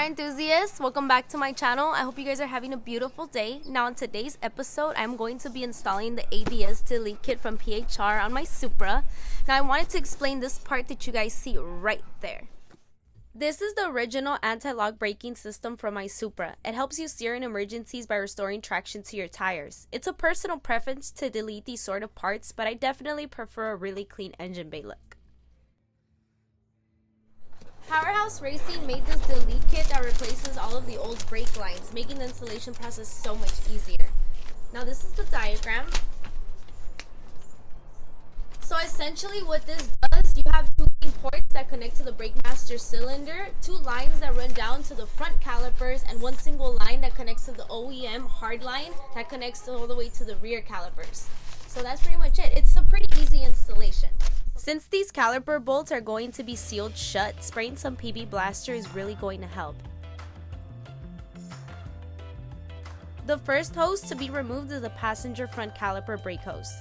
enthusiasts, welcome back to my channel. I hope you guys are having a beautiful day. Now in today's episode, I'm going to be installing the ABS delete kit from PHR on my Supra. Now I wanted to explain this part that you guys see right there. This is the original anti-lock braking system from my Supra. It helps you steer in emergencies by restoring traction to your tires. It's a personal preference to delete these sort of parts, but I definitely prefer a really clean engine bay look. Powerhouse Racing made this delete kit that replaces all of the old brake lines, making the installation process so much easier. Now this is the diagram. So essentially what this does, you have two main ports that connect to the brake master cylinder, two lines that run down to the front calipers, and one single line that connects to the OEM hard line that connects all the way to the rear calipers. So that's pretty much it. It's a pretty easy installation. Since these caliper bolts are going to be sealed shut, spraying some PB Blaster is really going to help. The first hose to be removed is the passenger front caliper brake hose.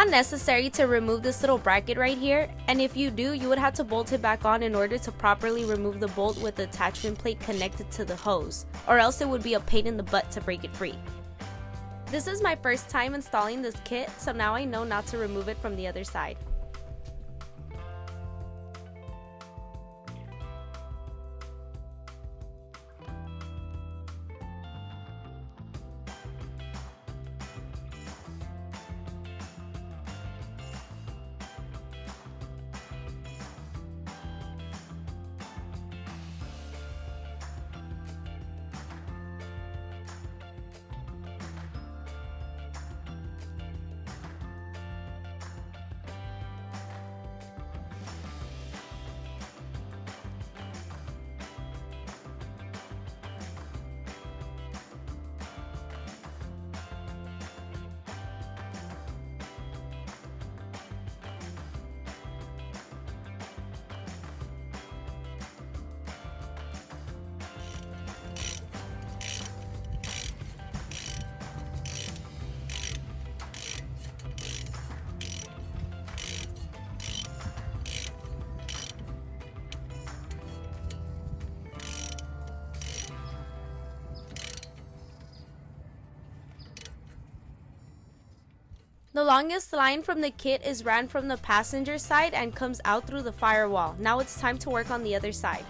Not necessary to remove this little bracket right here, and if you do, you would have to bolt it back on in order to properly remove the bolt with the attachment plate connected to the hose, or else it would be a pain in the butt to break it free. This is my first time installing this kit, so now I know not to remove it from the other side. The longest line from the kit is ran from the passenger side and comes out through the firewall. Now it's time to work on the other side.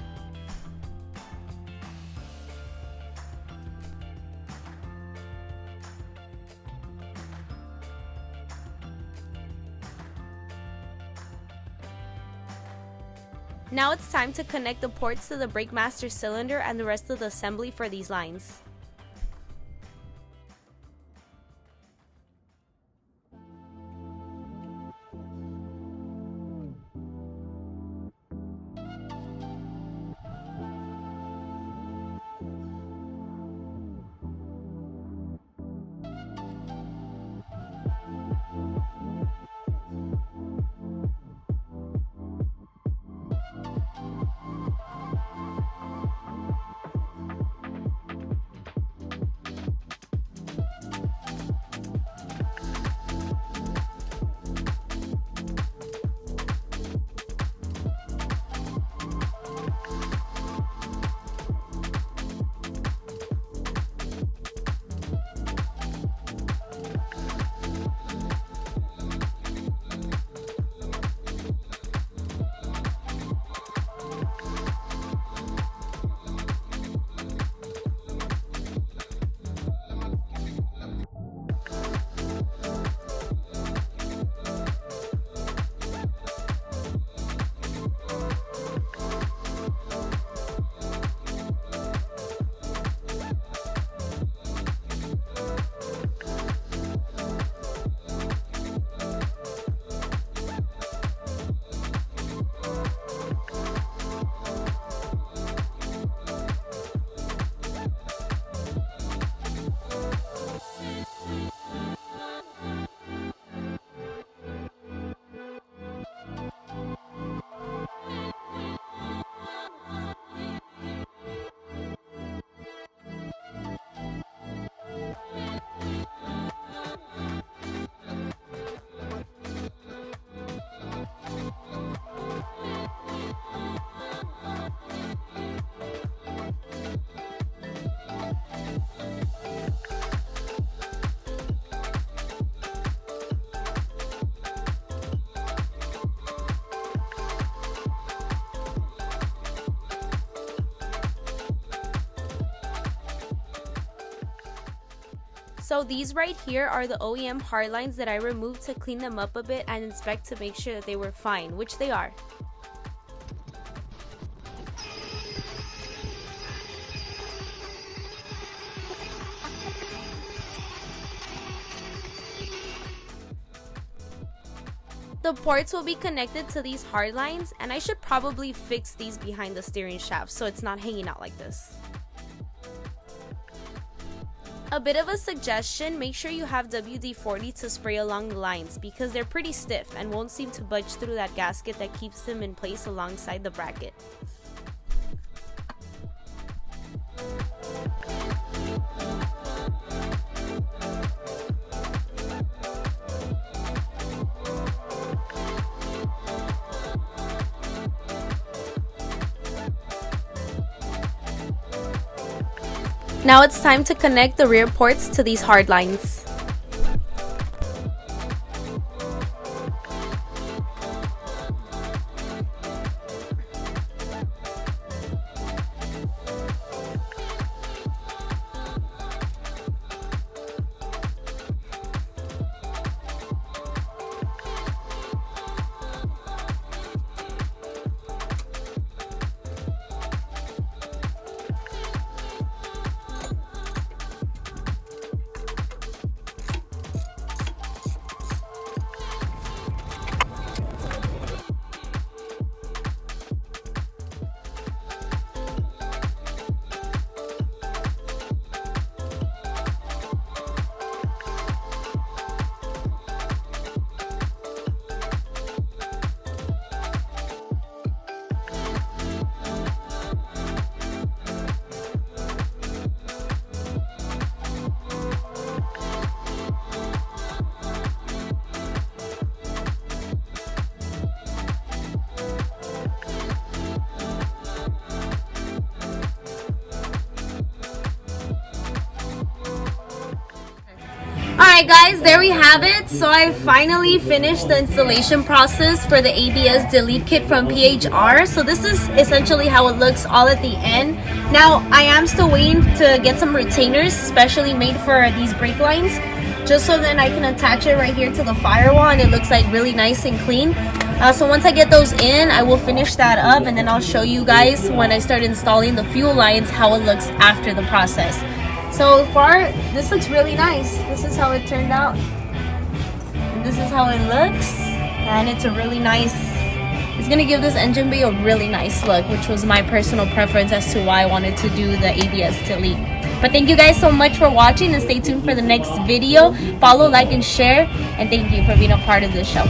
Now it's time to connect the ports to the brake master cylinder and the rest of the assembly for these lines. So these right here are the OEM hard lines that I removed to clean them up a bit and inspect to make sure that they were fine, which they are. The ports will be connected to these hard lines, and I should probably fix these behind the steering shaft so it's not hanging out like this. A bit of a suggestion, make sure you have WD-40 to spray along the lines because they're pretty stiff and won't seem to budge through that gasket that keeps them in place alongside the bracket. Now it's time to connect the rear ports to these hard lines. Alright guys, there we have it. So I finally finished the installation process for the ABS delete kit from PHR. So this is essentially how it looks all at the end. Now I am still waiting to get some retainers specially made for these brake lines, just so then I can attach it right here to the firewall and it looks like really nice and clean. So once I get those in, I will finish that up and then I'll show you guys when I start installing the fuel lines how it looks after the process. So far, this looks really nice. This is how it turned out. And this is how it looks. And it's a really nice, it's gonna give this engine bay a really nice look, which was my personal preference as to why I wanted to do the ABS delete. But thank you guys so much for watching and stay tuned for the next video. Follow, like, and share. And thank you for being a part of this show.